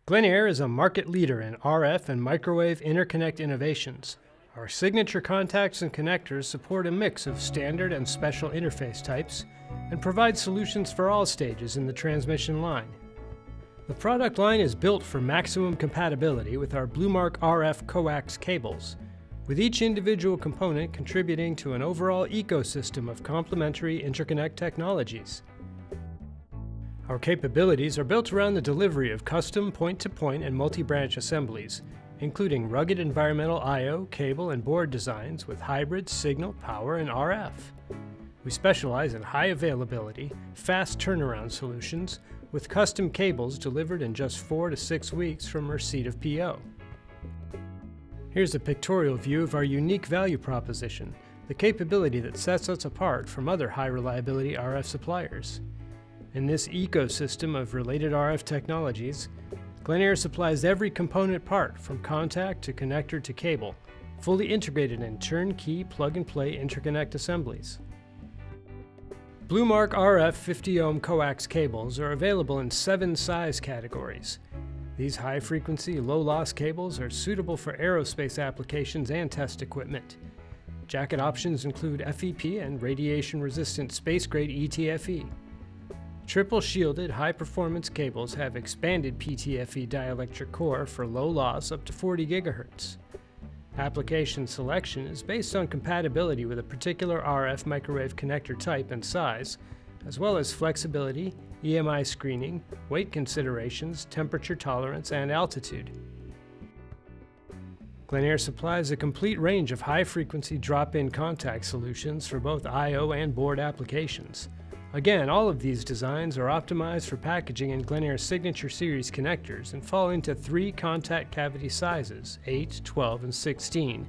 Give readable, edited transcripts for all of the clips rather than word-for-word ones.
Glenair is a market leader in RF and microwave interconnect innovations. Our signature contacts and connectors support a mix of standard and special interface types and provide solutions for all stages in the transmission line. The product line is built for maximum compatibility with our BluMark RF coax cables, with each individual component contributing to an overall ecosystem of complementary interconnect technologies. Our capabilities are built around the delivery of custom point-to-point and multi-branch assemblies, including rugged environmental I/O, cable, and board designs with hybrid, signal, power, and RF. We specialize in high availability, fast turnaround solutions with custom cables delivered in just 4 to 6 weeks from receipt of PO. Here's a pictorial view of our unique value proposition, the capability that sets us apart from other high-reliability RF suppliers. In this ecosystem of related RF technologies, Glenair supplies every component part from contact to connector to cable, fully integrated in turnkey plug-and-play interconnect assemblies. BluMark RF 50-ohm coax cables are available in 7 size categories. These high-frequency, low-loss cables are suitable for aerospace applications and test equipment. Jacket options include FEP and radiation-resistant space-grade ETFE. Triple shielded high-performance cables have expanded PTFE dielectric core for low loss up to 40 GHz. Application selection is based on compatibility with a particular RF microwave connector type and size, as well as flexibility, EMI screening, weight considerations, temperature tolerance, and altitude. Glenair supplies a complete range of high-frequency drop-in contact solutions for both I/O and board applications. Again, all of these designs are optimized for packaging in Glenair Signature Series connectors and fall into 3 contact cavity sizes, 8, 12, and 16,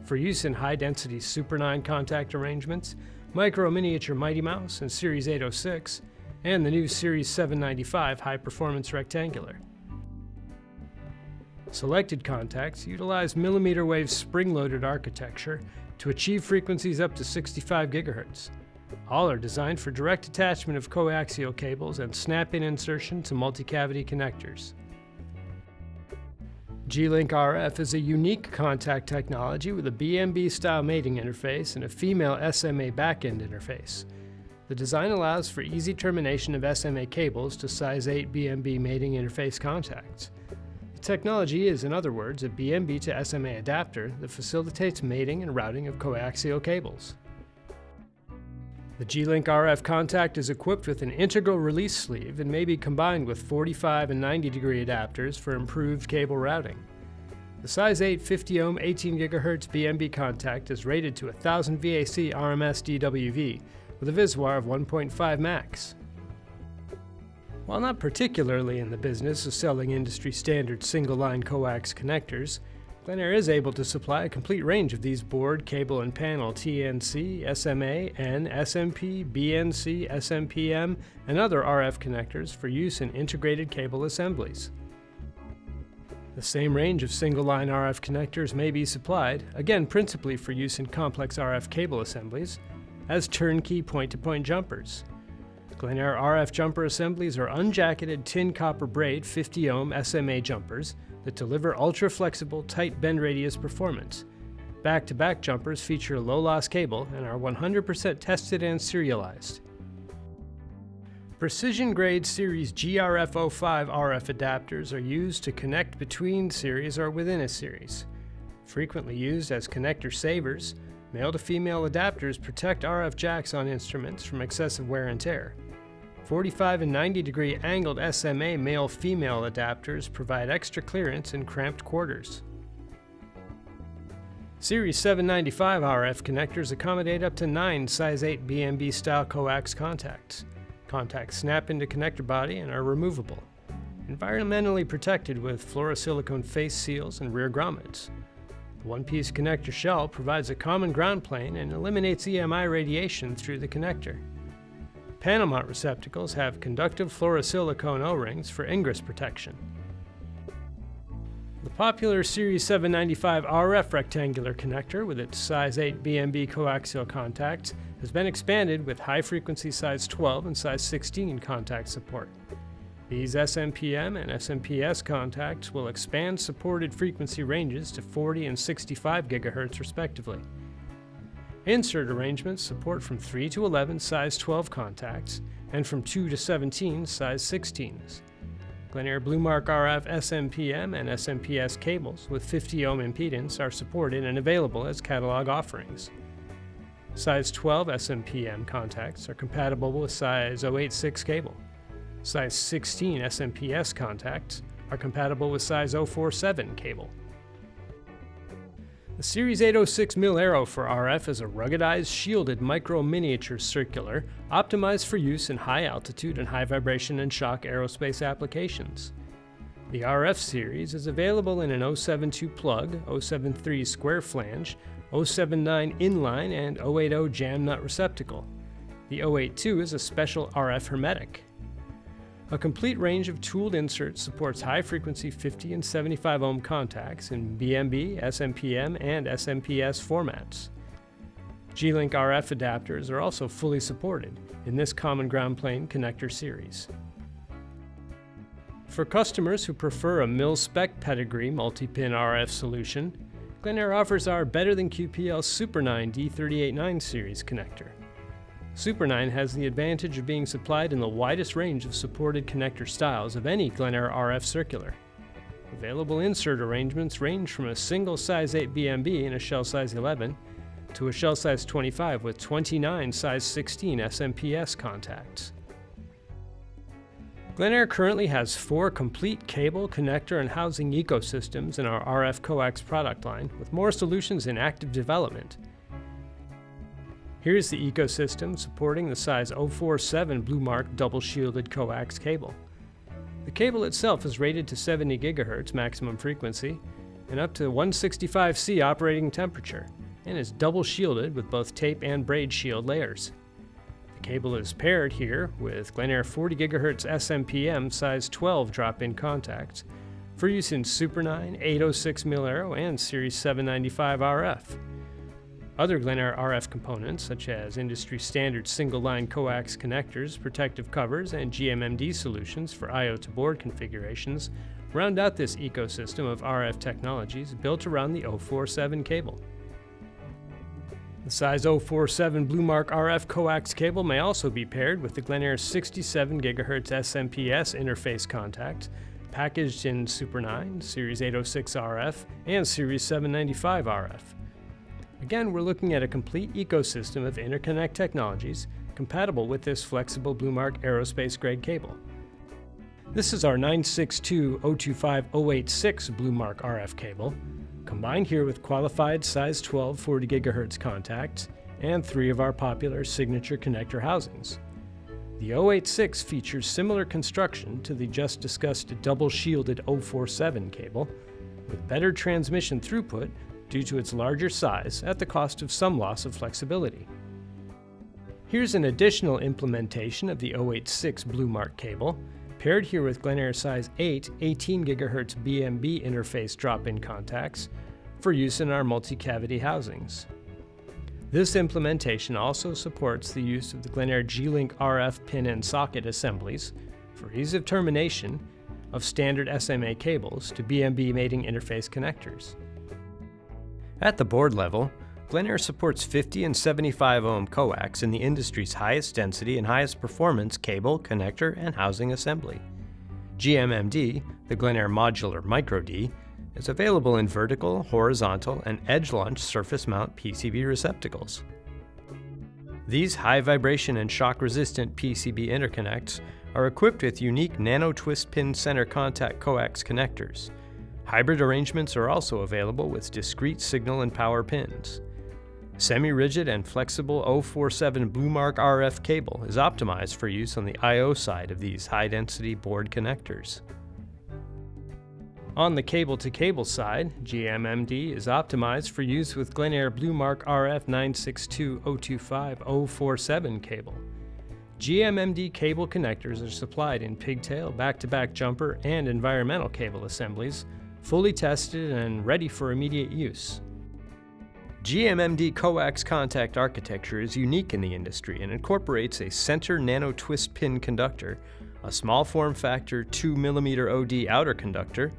for use in high-density Super 9 contact arrangements, Micro Miniature Mighty Mouse and Series 806, and the new Series 795 high-performance rectangular. Selected contacts utilize millimeter wave spring-loaded architecture to achieve frequencies up to 65 GHz. All are designed for direct attachment of coaxial cables and snap-in insertion to multi-cavity connectors. G-Link RF is a unique contact technology with a BMB-style mating interface and a female SMA backend interface. The design allows for easy termination of SMA cables to size 8 BMB mating interface contacts. The technology is, in other words, a BMB to SMA adapter that facilitates mating and routing of coaxial cables. The G-Link RF contact is equipped with an integral release sleeve and may be combined with 45 and 90 degree adapters for improved cable routing. The size 8 50-ohm 18 GHz BMB contact is rated to 1000 VAC RMS DWV with a VISWAR of 1.5 max. While not particularly in the business of selling industry-standard single-line coax connectors, Glenair is able to supply a complete range of these board, cable, and panel TNC, SMA, N, SMP, BNC, SMPM, and other RF connectors for use in integrated cable assemblies. The same range of single-line RF connectors may be supplied, again principally for use in complex RF cable assemblies, as turnkey point-to-point jumpers. Glenair RF jumper assemblies are unjacketed tin copper braid 50-ohm SMA jumpers that deliver ultra-flexible, tight bend radius performance. Back-to-back jumpers feature a low-loss cable and are 100% tested and serialized. Precision-grade Series GRF05 RF adapters are used to connect between series or within a series. Frequently used as connector savers, male-to-female adapters protect RF jacks on instruments from excessive wear and tear. 45 and 90 degree angled SMA male-female adapters provide extra clearance in cramped quarters. Series 795 RF connectors accommodate up to 9 size 8 BMB style coax contacts. Contacts snap into connector body and are removable. Environmentally protected with fluorosilicone face seals and rear grommets. The one-piece connector shell provides a common ground plane and eliminates EMI radiation through the connector. Panel mount receptacles have conductive fluorosilicone O-rings for ingress protection. The popular Series 795 RF rectangular connector with its size 8 BMB coaxial contacts has been expanded with high-frequency size 12 and size 16 contact support. These SMPM and SMPS contacts will expand supported frequency ranges to 40 and 65 GHz respectively. Insert arrangements support from 3 to 11 size 12 contacts and from 2 to 17 size 16s. Glenair BluMark RF SMPM and SMPS cables with 50 ohm impedance are supported and available as catalog offerings. Size 12 SMPM contacts are compatible with size 086 cable. Size 16 SMPS contacts are compatible with size 047 cable. The Series 806 mil-aero for RF is a ruggedized, shielded micro-miniature circular optimized for use in high altitude and high vibration and shock aerospace applications. The RF series is available in an 072 plug, 073 square flange, 079 inline, and 080 jam nut receptacle. The 082 is a special RF hermetic. A complete range of tooled inserts supports high-frequency 50 and 75 ohm contacts in BMB, SMPM, and SMPS formats. G-Link RF adapters are also fully supported in this common ground plane connector series. For customers who prefer a mil-spec pedigree multi-pin RF solution, Glenair offers our better than QPL Super 9 D389 series connector. Super 9 has the advantage of being supplied in the widest range of supported connector styles of any Glenair RF circular. Available insert arrangements range from a single size 8 BMB in a shell size 11 to a shell size 25 with 29 size 16 SMPS contacts. Glenair currently has 4 complete cable, connector, and housing ecosystems in our RF coax product line, with more solutions in active development. Here's the ecosystem supporting the size 047 BluMark double-shielded coax cable. The cable itself is rated to 70 GHz maximum frequency and up to 165°C operating temperature, and is double-shielded with both tape and braid shield layers. The cable is paired here with Glenair 40 GHz SMPM size 12 drop-in contacts for use in Super 9, 806 mil-aero, and Series 795 RF. Other Glenair RF components, such as industry-standard single-line coax connectors, protective covers, and GMMD solutions for I/O-to-board configurations, round out this ecosystem of RF technologies built around the 047 cable. The size 047 BluMark RF coax cable may also be paired with the Glenair 67 GHz SMPS interface contact, packaged in Super 9, Series 806 RF, and Series 795 RF. Again, we're looking at a complete ecosystem of interconnect technologies compatible with this flexible BluMark aerospace-grade cable. This is our 962-025-086 BluMark RF cable, combined here with qualified size 12 40 GHz contacts and 3 of our popular signature connector housings. The 086 features similar construction to the just discussed double-shielded 047 cable, with better transmission throughput due to its larger size at the cost of some loss of flexibility. Here's an additional implementation of the 086 BluMark cable, paired here with Glenair size 8 18 GHz BMB interface drop-in contacts for use in our multi-cavity housings. This implementation also supports the use of the Glenair G-Link RF pin and socket assemblies for ease of termination of standard SMA cables to BMB mating interface connectors. At the board level, Glenair supports 50 and 75 ohm coax in the industry's highest density and highest performance cable, connector, and housing assembly. GMMD, the Glenair Modular Micro D, is available in vertical, horizontal, and edge-launch surface mount PCB receptacles. These high vibration and shock-resistant PCB interconnects are equipped with unique nano-twist pin center contact coax connectors. Hybrid arrangements are also available with discrete signal and power pins. Semi-rigid and flexible 047 BluMark RF cable is optimized for use on the I/O side of these high-density board connectors. On the cable-to-cable side, GMMD is optimized for use with Glenair BluMark RF 962-025-047 cable. GMMD cable connectors are supplied in pigtail, back-to-back jumper, and environmental cable assemblies, fully tested and ready for immediate use. GMMD coax contact architecture is unique in the industry and incorporates a center nano twist pin conductor a small form factor 2mm OD outer conductor,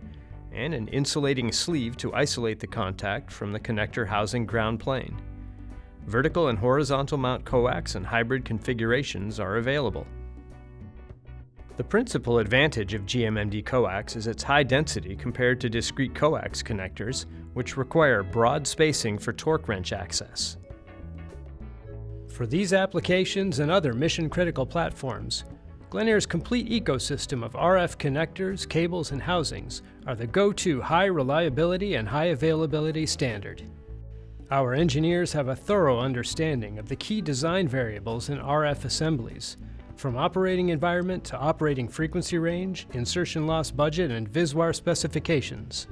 and an insulating sleeve to isolate the contact from the connector housing ground plane. Vertical and horizontal mount coax and hybrid configurations are available. The principal advantage of GMMD coax is its high density compared to discrete coax connectors, which require broad spacing for torque wrench access. For these applications and other mission-critical platforms, Glenair's complete ecosystem of RF connectors, cables, and housings are the go-to high reliability and high availability standard. Our engineers have a thorough understanding of the key design variables in RF assemblies, from operating environment to operating frequency range, insertion loss budget, and VisWire specifications.